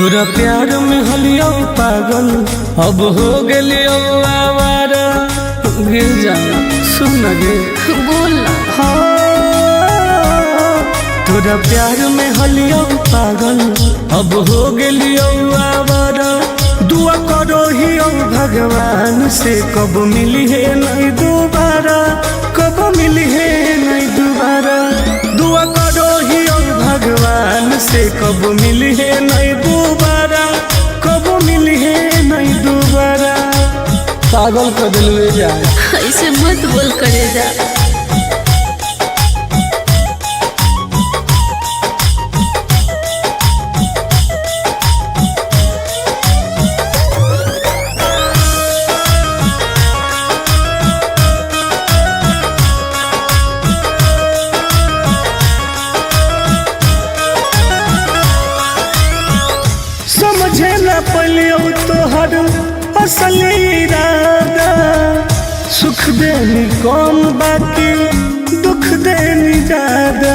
तोरा प्यार में हलियो पागल अब हो गलियो आवारा। गिर जाना सुन गे बोल तोरा प्यार में हलियो पागल अब हो गलियो आवारा। दुआ करो ही भगवान से कब मिली है नहीं दोबारा, कब मिली है नहीं दोबारा। दुआ करो ही भगवान से कब मिली है नहीं दोबारा, कब मिली है नहीं दोबारा। पागल कर दिलवे जाए ऐसे मत बोल करे जा। समझे न पलियो तोहर असली इरादा। सुख देनी कौन बाकी दुख देनी ज्यादा।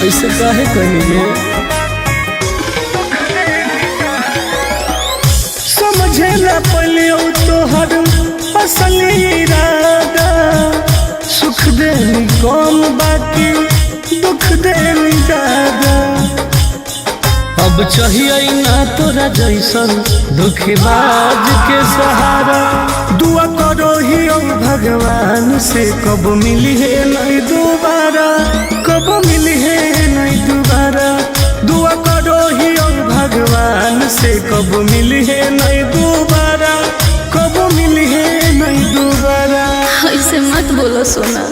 ऐसे काहे कहिए समझे न पलियो तोहर असली इरादा। सुख देनी कौन बाकी दुख देनी ज्यादा। अब चाहिए ना तोरा जैसन धोखेबाज के सहारा। दुआ करो ही भगवान से कब मिली है नहीं दोबारा, कब मिली है नहीं दोबारा। दुआ करो ही भगवान से कब मिली है नहीं दोबारा, कब मिली है नहीं दोबारा। ऐसे मत बोलो सोना।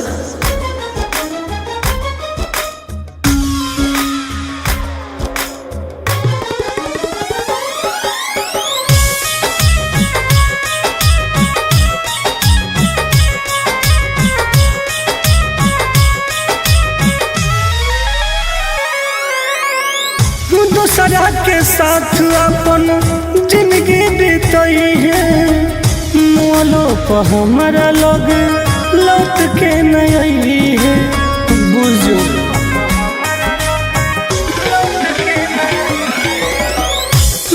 दूसरा के साथ अपन जिंदगी बीतई है। मोलो पर हमारा लोग लौट के नहीं है। बुझो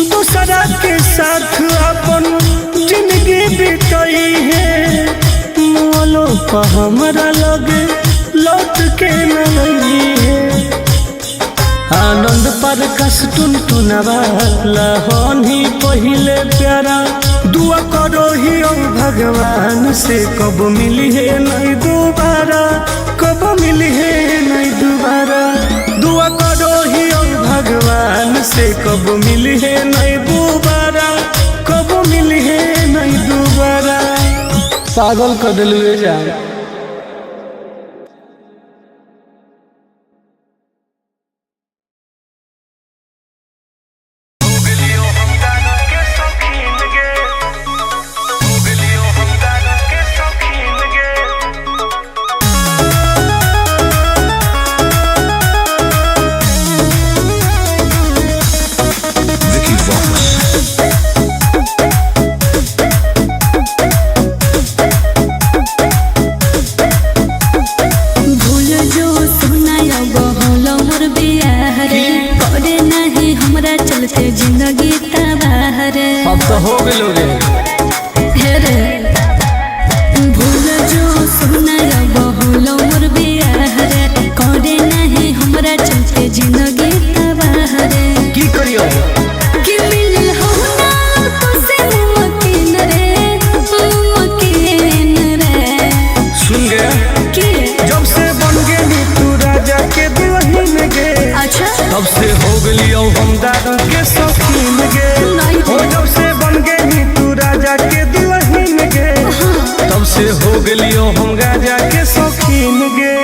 दूसरा के साथ अपन जिंदगी बीतई है। मोलो पर हमारा लोग लौट के नहीं है। आनंद पर कस टुन टुनवाला होनी पहिले प्यारा। दुआ करो ही भगवान से कब मिली है नहीं दोबारा, कब मिली है नहीं दोबारा। दुआ करो ही भगवान से कब मिली है नहीं दोबारा, कब मिली है नहीं दोबारा। पागल कर दिलवे जाए। जिंदगी तबाह रे अब तो हो गए भूल जो सुना बहुलो मोर बियाह रे। करे नहीं हमरा चलते जिंदगी तबाह रे। की करियो कि मिल हो ना तो से मुमकिन रे, मुमकिन रे। सुन गया कि जब से बन गई तू राजा के दुल्हन गे। अच्छा तब से हो गलियो हम दारू के शौकीन गे। जब से बन गई तू राजा के दुल्हन गे। तब से हो गलियो हम राजा के शौकीन गे।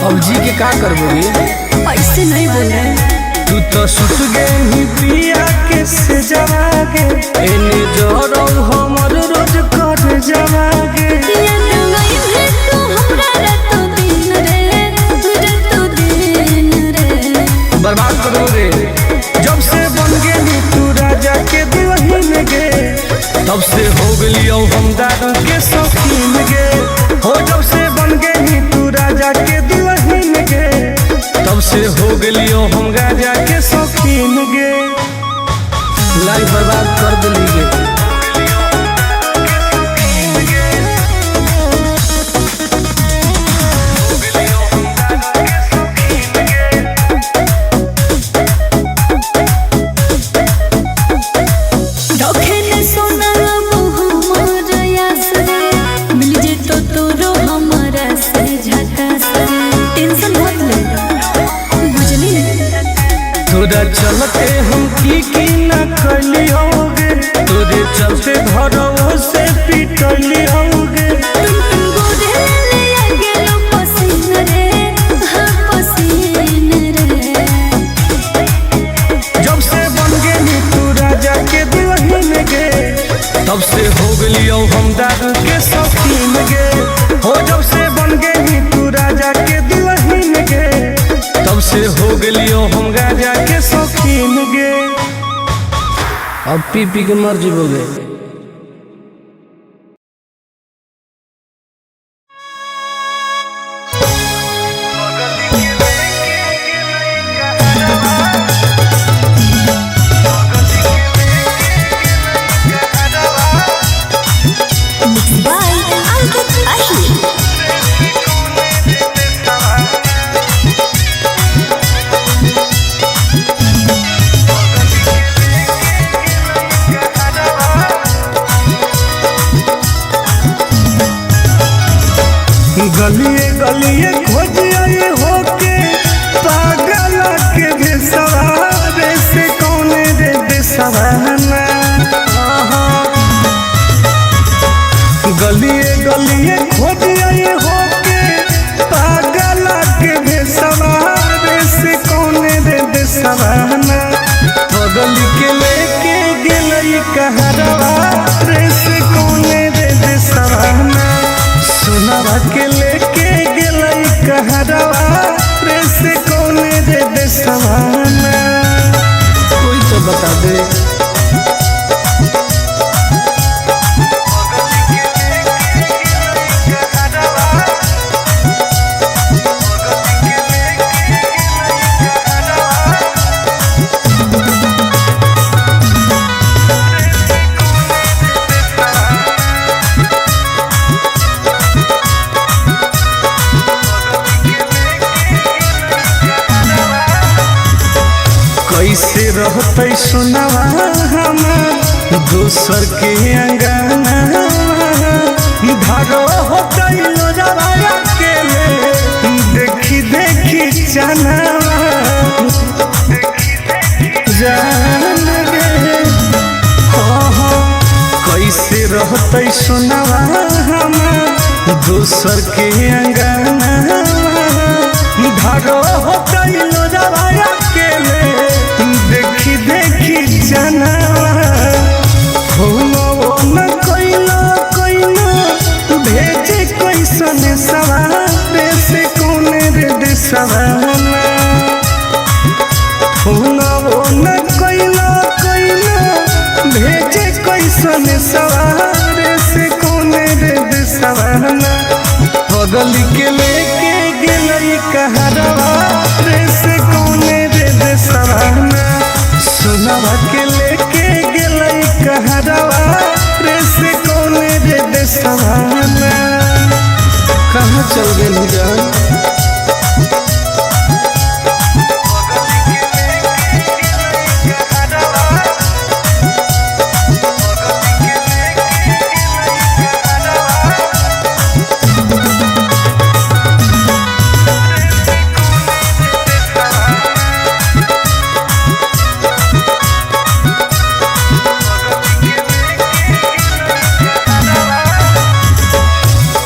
अब जी के का करबोगे ऐसे नहीं बोले। तू तो सुत गई पिया के से जवागे। एने जोरो हमर रोज कर मजवा गे बर्बाद कर दोगे। जब से बन गेली तू राजा के दुल्हन गे तब से हो गलियो हम दारू के शौकीन गे हो। जब से बन गेली तू राजा के दुल्हन गे तब से हो गलियो हम गाजा के शौकीन गे। लाइफ बर्बाद कर दिली गे। तोरा चलते हम की न कलियोगे तोरे चलते घरों से पिटलियोगे। जब से बन गेली तू राजा के दुल्हन गे तब से हो गलियो हम दारू के शौकीन गे हो। जब से बन गेली तू राजा के दुल्हन गे तब से हो गलियो हम गाजा के शौकीन गे। अब पी पी के मर जीवोगे। गलिए गलिए खोज आए होके पागल के बेसवारे से कौन रे बेसवाना। गलिए गलिए खोज आए होके पागल के बेसवारे से कौन रे बेसवाना। बगल के लेके गेलई कहरवा रे से कौन रे बेसवाना। सोनावा के लेके गेलई कहरवा रे से कौन रे बेसवाना। कोई तो बता दे। कैसे रहते सुनवा हमार दोसर के अंगना धारो होते लोजवाया के देखी देखी जाना जान गे। कैसे रहते सुनवा हमार दोसर के अंगना धारो होते लोजवाया के देखी देखी जाना हो न कोइलो कोइलो भेजे कैसन सवारे से कौन रे देसवाना। हो न कोइलो कोइलो भेजे कैसन सवारे से कौन रे देसवाना। बगल के लेके गेलई कहरवा रे से कौन रे देसवाना। सोनावा के लेके गेलई कहरवा रे से कौन रे देसवाना। कहाँ चल गेली जान।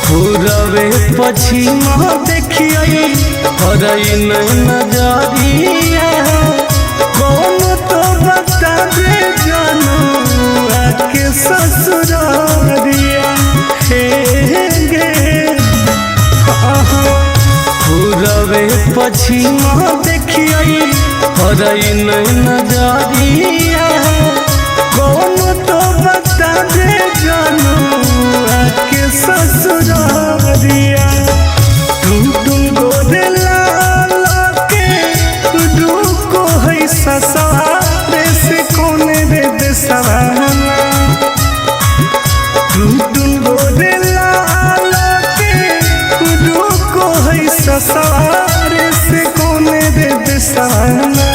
पूरबे पश्चिम देखिए हरई नजरिया कौन तो बता दे जानू आके ससुरिया। पछिमा देखिए हरई नहीं नजरिया कौन तो बता दे जानू आके ससुरारिया टुन गोरे लाल के डूको है ससुरारे से कौन रे देसवाना टुन गोरे लाल के डूको है ससुरारे से कौन रे देसवाना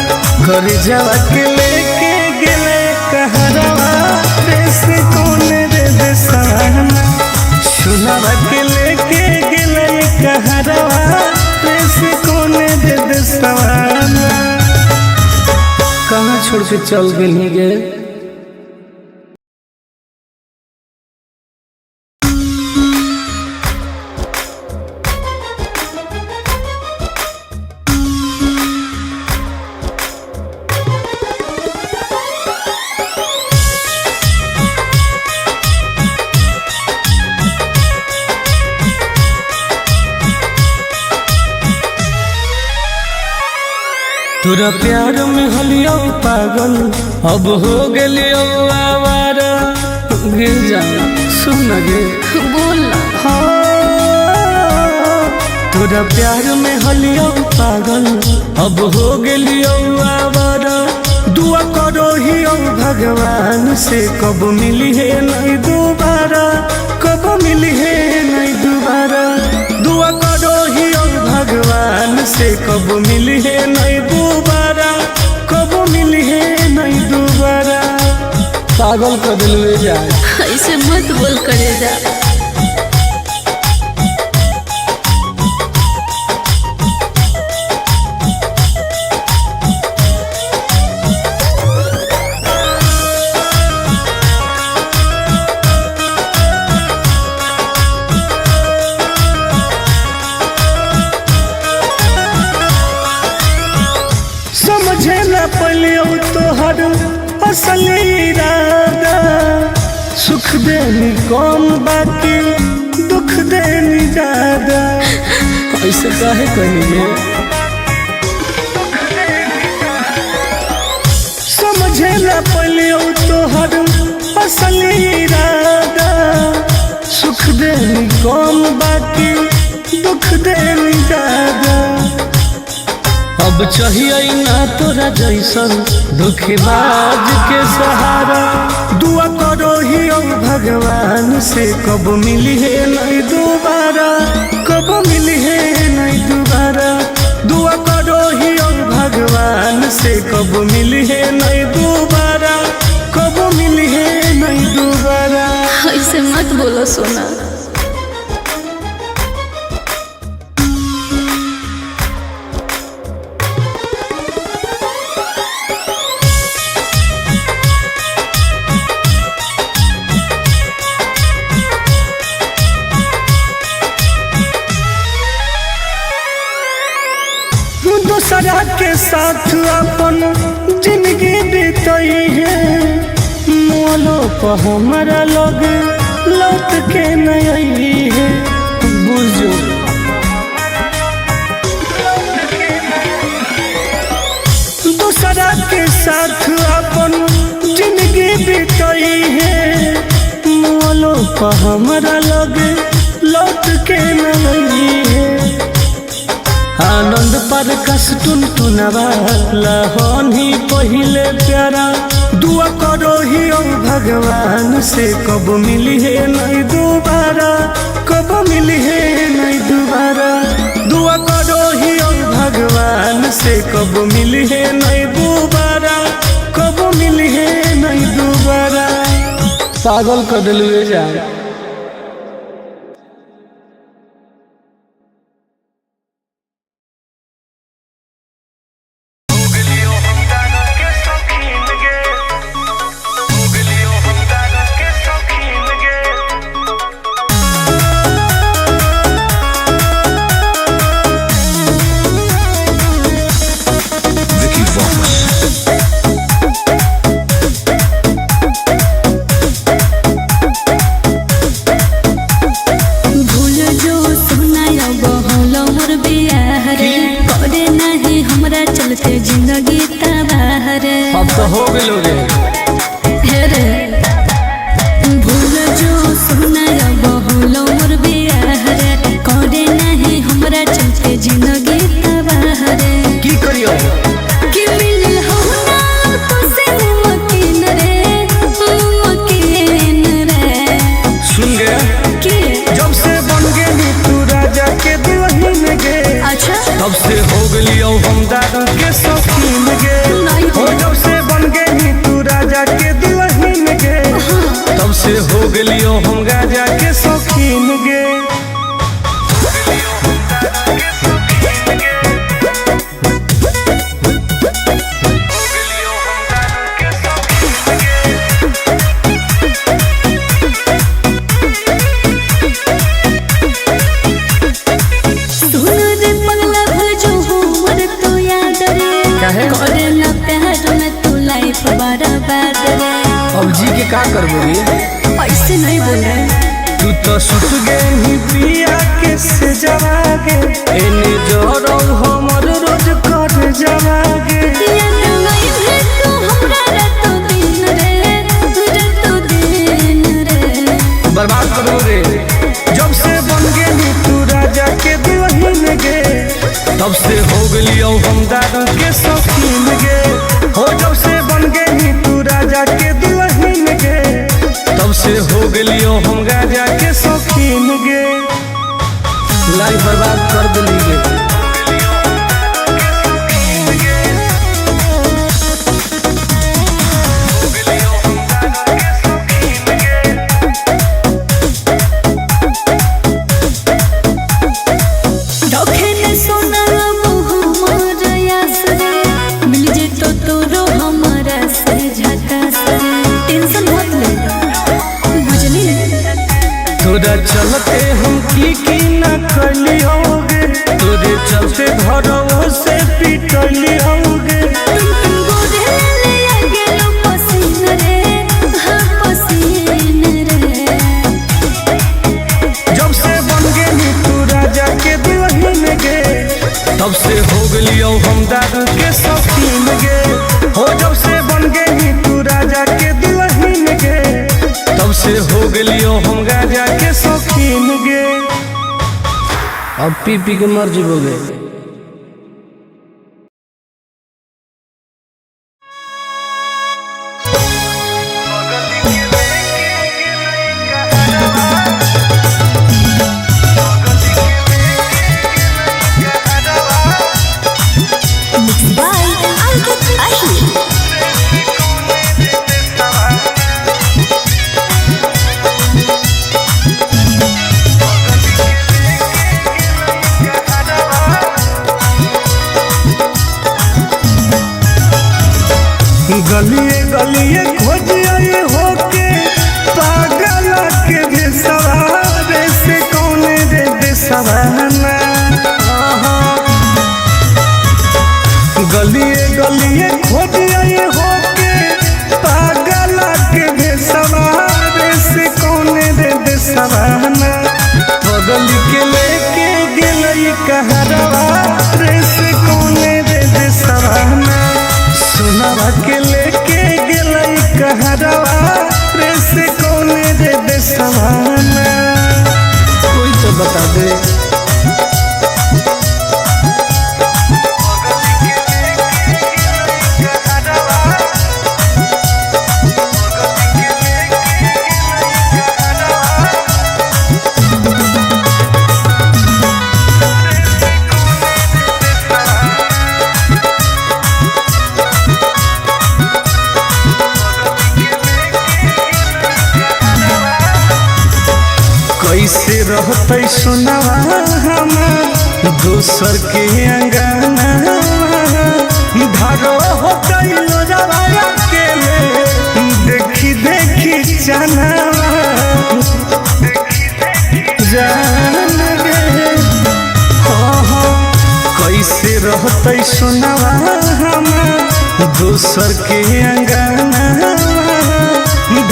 घर जावा के लेके गेले कहरवा रे से कौन रे देसवाना सुनावा के लेके गेले कहरवा रे से कौन रे देसवाना कहाँ छोड़ के चल गई गे। तोरा प्यार में हलियो पागल अब हो गेलियो आवारा गिर जा सुन गे बोल ना। तोरा प्यार में हलियो पागल अब हो गेलियो आवारा दुआ करो ही भगवान से कब मिली है नहीं दोबारा कब मिली है नहीं दोबारा दुआ करो ही भगवान से कब मिली है नहीं दोबारा कब मिली है नहीं दोबारा पागल कर दिल जा ऐसे मत बोल करे जा। समझे न पलियो तोहर असल इरादा सुख देनी कौन बाकी दुख देनी ज्यादा ऐसे काहे कहिए समझे न पलियो तोहर असल इरादा सुख देनी कौन बाकी दुख देनी ज्यादा अब चाहिए ना तोरा जैसन धोखेबाज के सहारा दुआ करो ही भगवान से कब मिली है नहीं दोबारा कब मिली है नहीं दोबारा दुआ करो ही भगवान से कब मिली है नहीं दोबारा कब मिली है नहीं दोबारा ऐसे मत बोलो सोना। दूसरा के साथ अपन जिंदगी बीतई है मोलो पर हमारा लोग लौट के नहीं है बुझो दूसरा के साथ अपन जिंदगी बीतई है मोलो पर हमारा लोग लौट के नहीं है आनंद पर कस टुनटुनवा लहन ही पहिले प्यारा दुआ करो ही भगवान से कब मिली है नहीं दोबारा कब मिली है नहीं दोबारा दुआ करो ही भगवान से कब मिली है नहीं दोबारा कब मिली है नहीं दोबारा पागल कर दिल जा। चलते जिंदगी तबाह रे। अब तो हो गए रे भूल जो सुना बहुल मोर बियाह रे करे नहीं हमरा चलते जिंदगी तबाह रे। की करियो कि मिल हो ना तो से मुमकिन रे मुमकिन रे। सुन गया कि जब से बन गई तू राजा के दुल्हन गे अच्छा तब से हो गई हम दादा के शौकीन गे नहीं हो जब से बन गई तू राजा के दुल्हन गे तब से हो गई हम राजा के शौकीन गे। करे ना प्यार में तू लाइफ बर्बाद रे। अब जी के का करबोगे ऐसे नहीं बोल रहे तू तो सुत गई पिया के से जवागे एने जोरो हमर रोज कर जवागे याद नहीं है तू हमरा रात दिन रे रात दिन रे। बर्बाद करो रे जब से बन गई तू राजा के दुल्हन गे तब से हो गई हम दादा के शौकीन गे हो जब से बन गई तू राजा के दुल्हन गे तब से हो गई हम राजा के शौकीन गे। लाइफ बर्बाद कर दिली गे तोरा चलते हम की न कली होगे तोरे चलते घरों से पिटली होगे जब से बन गई तू राजा के दुल्हन गे तब से हो गई हम दादा के शौकीन गे हो जब से बन गई तू राजा के दुल्हन गे तब से हो गई हम राजा के शौकीन गे। अब पी पी के मर जीवोगे गलिए गलिए खोजिए होके पागल के भेसवारे से कौने रे बेसवाना गलिए गलिए खोजिए होके पागल के भेसवारे से कौने रे बेसवाना बगल के लेके गेलई कहरवा रे से कौने रे बेसवाना सुनावा के लेके गेलई कहरवा रे से कौने रे बेसवाना कोई तो बता दे कैसे रहते सुनावा हम दोसर के अंगना धारो हो गइलो जवाया के देखी देखी चनावा जान गे हो कैसे रहते सुनावा हम दोसर के अंगना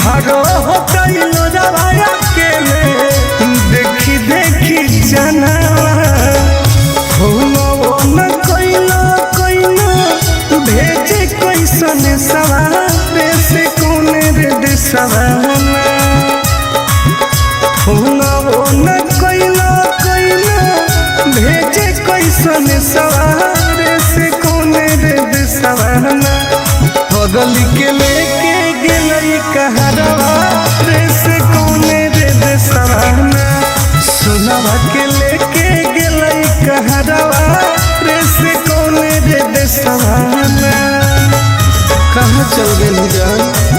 धारो हो गइलो जवाया के देखी देखी जनावा हो न कोइला कोइला पगल के लेके गेलई कहरवा रे से कौने रे देसवाना सोनावा के लेके गेलई कहरवा रे से कौने रे देसवाना कहाँ चल गई जान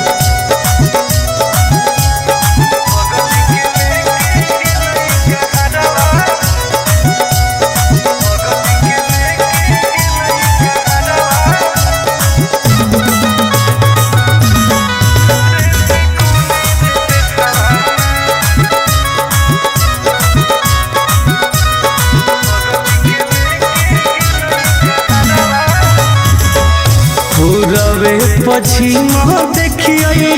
पछिमा देखिए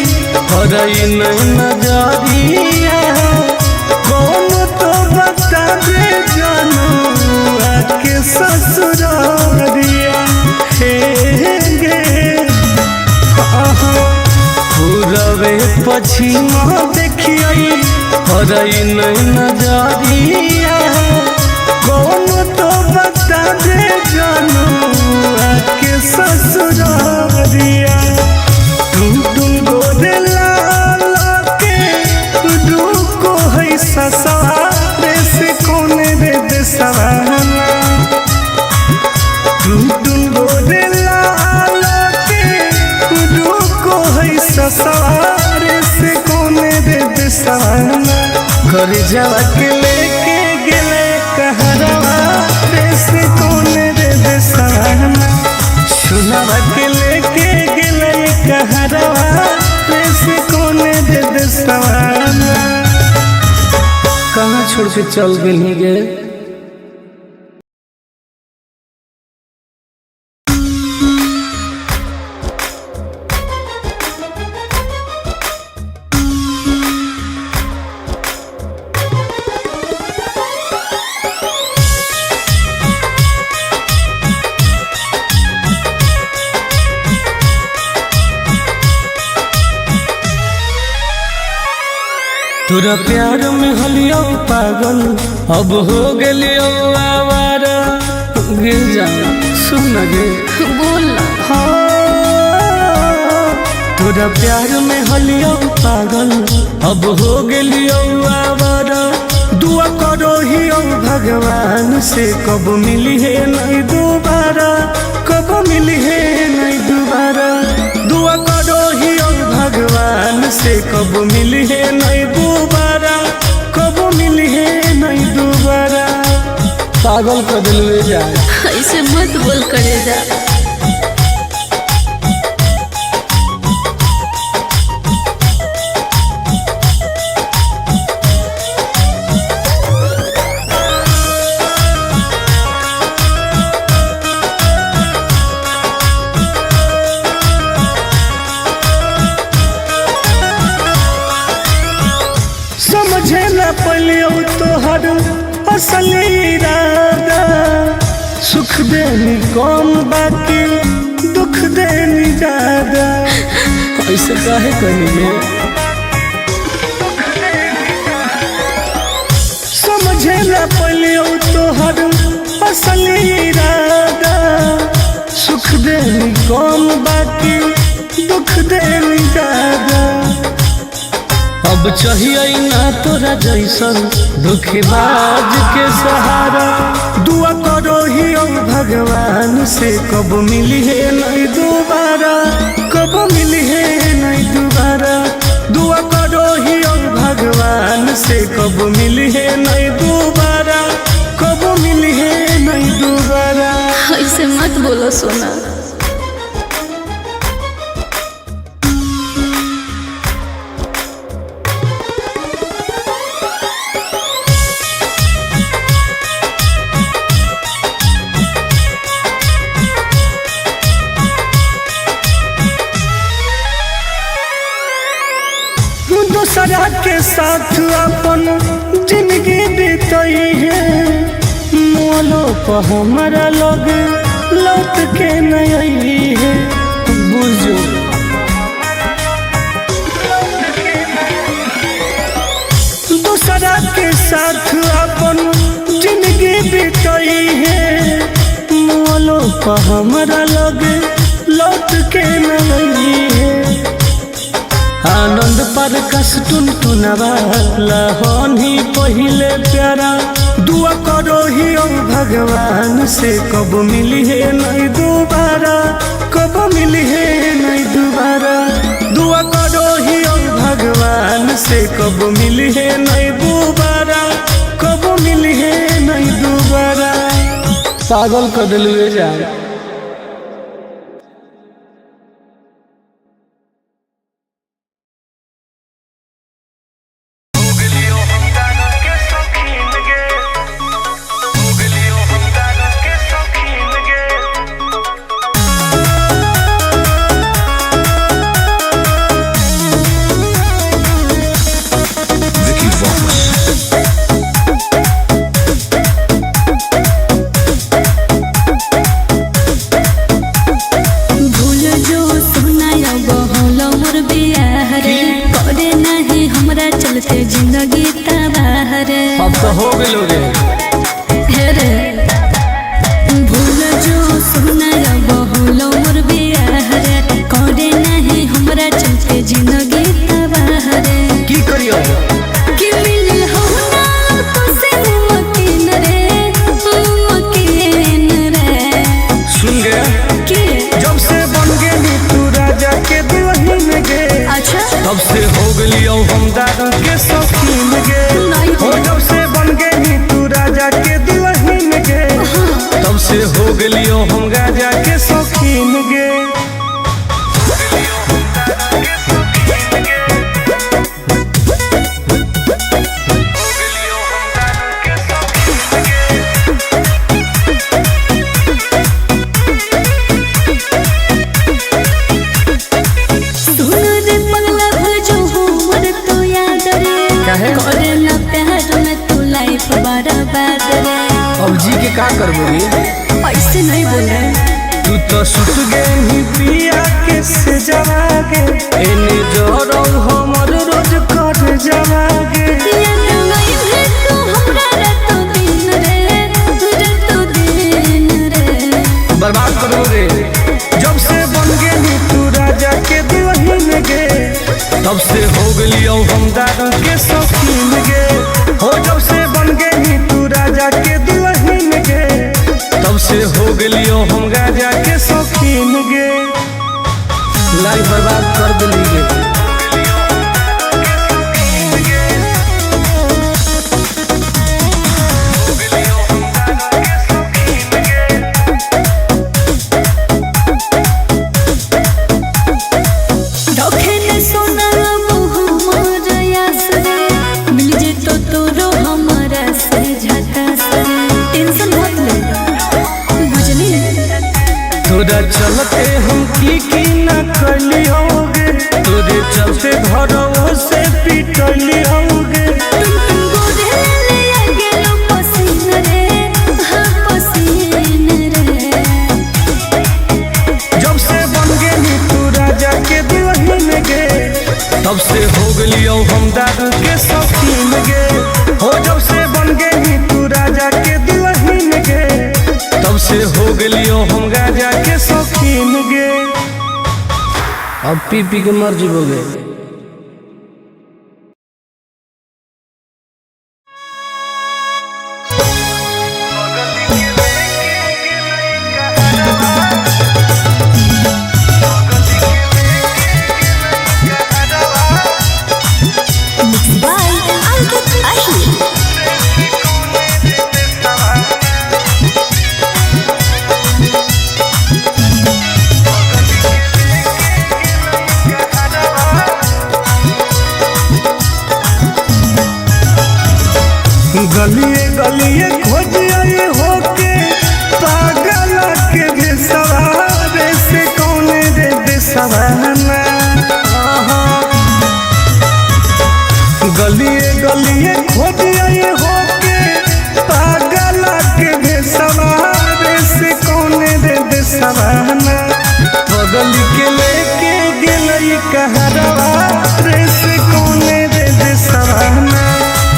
हरई नहीं नजरिया कौन तो बता दे जानू आके ससुरारिया हे गे पूरबे पछिमा देखिए हरई नहीं नजरिया कौन तो बता दे जानू आके ससुरारिया ससुरे से कौने रे देसवाना टुन गोरे लाल के रुको है ससुरे से कौने रे देसवाना घर जावा के लेके गेले कहरवा रे से कौने रे देसवाना सुनावा के लेके गेले कहरवा रे से कौने रे देसवाना कहाँ छोड़ के चल गई गे तोरा प्यार में हलियो पागल अब हो गलियो आवारा गे जाना सुन गे बोल तोरा प्यार में हलियो पागल अब हो गलियो आवारा दुआ करो ही भगवान से कब मिली है नहीं दोबारा कब मिली है नहीं दोबारा दुआ करो ही भगवान से कब मिली है नहीं दोबारा कब मिली है नहीं दोबारा पागल कर दिल जाए ऐसे मत बोल करे जा पलियो तोहर असल इरादा सुख देनी कम बाकी दुख देनी ज्यादा ऐसे काहे करिए समझे ना पलियो तोहर असल इरादा सुख देनी कम बाकी दुख देनी ज्यादा अब चाहिए ना तोरा जैसन धोखेबाज के सहारा दुआ करो ही भगवान से कब मिली है नहीं दोबारा कब मिली है नहीं दोबारा दुआ करो ही भगवान से कब मिली है नहीं दोबारा कब मिली है नहीं दोबारा ऐसे मत बोलो सोना दूसरा के साथ अपन जिंदगी बीतई है मोलो पर हमारा लोग लौट के नहीं है बुझो दूसरा के साथ अपन जिंदगी बीतई है मोलो पर हमारा लोग लौट के नहीं आनंद पर कस टुन टुनवा लहनी पहिले प्यारा दुआ करो ही ओ भगवान से कब मिली है नहीं दोबारा कब मिली है नहीं दोबारा दुआ करो ही ओ भगवान से कब मिली है नहीं दोबारा कब मिली है नहीं दोबारा पागल कर दिलवे जान जिंदगी तबाह रे अब तो हो गेलो रे रे भूल जो सुना बहुलो मोर बियाह रे करे नहीं हमरा चलते जिंदगी तबाह रे की करियो कि मिल हो ना तो से मकीन रे सुन गया कि जब से बन गेली तू राजा के दुल्हन गे अच्छा तब से हो गेली हम दादा के शौकीन गे हो जब से बन गेली तू राजा के दुल्हन गे तब से हो गेली हम राजा के शौकीन गे करे ना प्यार में तू लाइफ बर्बाद रे अब जी के का करबोगी ऐसे नहीं बोल रहे तू तो सुत गई पिया के से जवागे एने जोरो हमर रोज कर जवागे बर्बाद करो रे जब से बन गेली तू राजा के दुल्हन गे तब से हो गेली हम दादा के शौकीन गे हो जब से बन गेली तू राजा के दुल्हन गे तब से हो गेली हम राजा के शौकीन गे लाइफ बर्बाद कर दिली गे तोरा चलते हम की न कली होगे तोरे चलते घरों से पिटली होगे जब से बन गेली तू राजा के दुल्हन गे तब से हो गेली हम दादा के शौकीन गे हो जब से बन गेली तू राजा के दुल्हन गे तब से हो गेली हम राजा के शौकीन गे अब पी पी के मर जीवोगे गलिए गलिए खोजिए होके पागल के बेसवारे से कौन रे बेसवाना गलिए गलिए खोजिए होके पागल के बेसवारे से कौन रे बेसवाना बगल के लेके गेलई कहरवा रे से कौन रे बेसवाना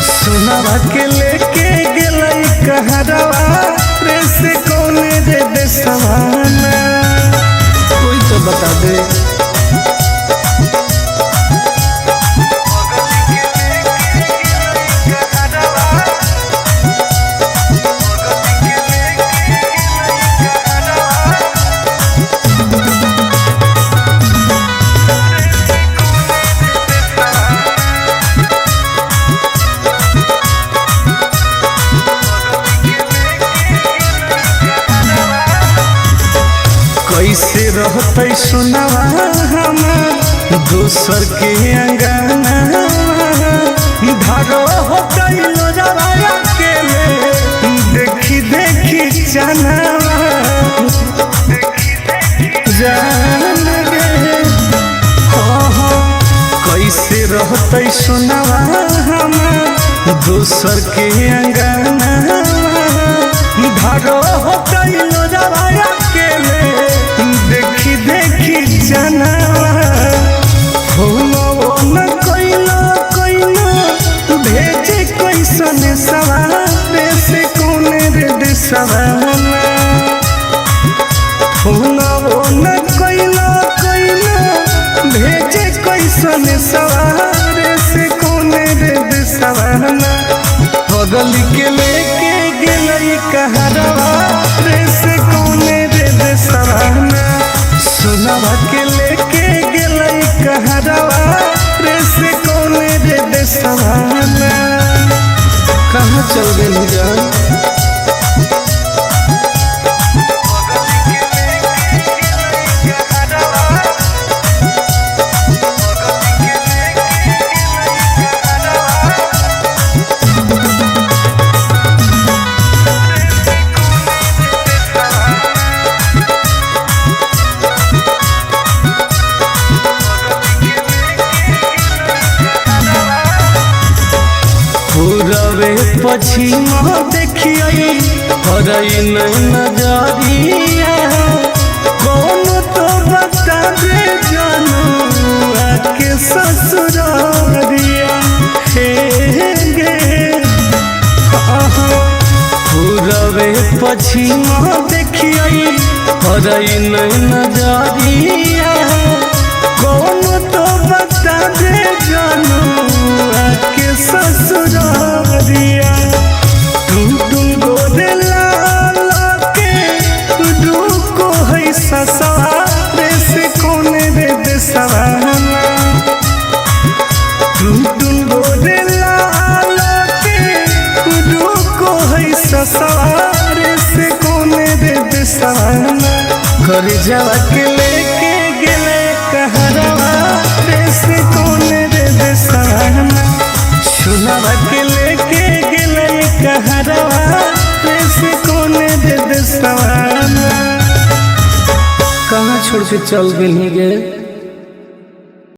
सुनावा के लेके गेलई कहरवा रे से कौन रे बेसवाना कोई तो बता दे कैसे रहते सुनवा हमार दोसर के अंगना धारो होते लोजवाया के देखी देखी जानवा जान गे कैसे रहते सुनवा हमार दोसर के अंगना धारो होते लोजवाया के देखी देखी जानवा न कोइला कोइला भेजे कैसन सवार से कोने रे दिसवाना न कोइला कोइला भेजे कैसन सवार से कोने रे दिसवाना बगल के लेके गेलई कहरवा रे से कोने रे दिसवाना सुनवा के लेके गेलई कहरवा रे से कोने रे दिसवाना कहाँ चल गई जान पूरबे पश्चिम देखिए हरई नहीं नजरिया कौन तो बता दे जानू आके ससुरारिया हे गे पूरबे पश्चिम देखिए हरई नहीं नजरिया कौन तो बता दे जानू आके ससुरारिया टुन गोदे लाला के दुको है ससुरारे से कोने रे दिसवाना टुन गोदे लाला के दुको है ससुरारे से कोने रे दिसवाना कर जावा के लेके गेले कहरवा रे से कोने रे दिसवाना सुनवा के लेके गेले कहरवा रे से कोने रे दिसवाना कहाँ छोड़ के चल गई गे।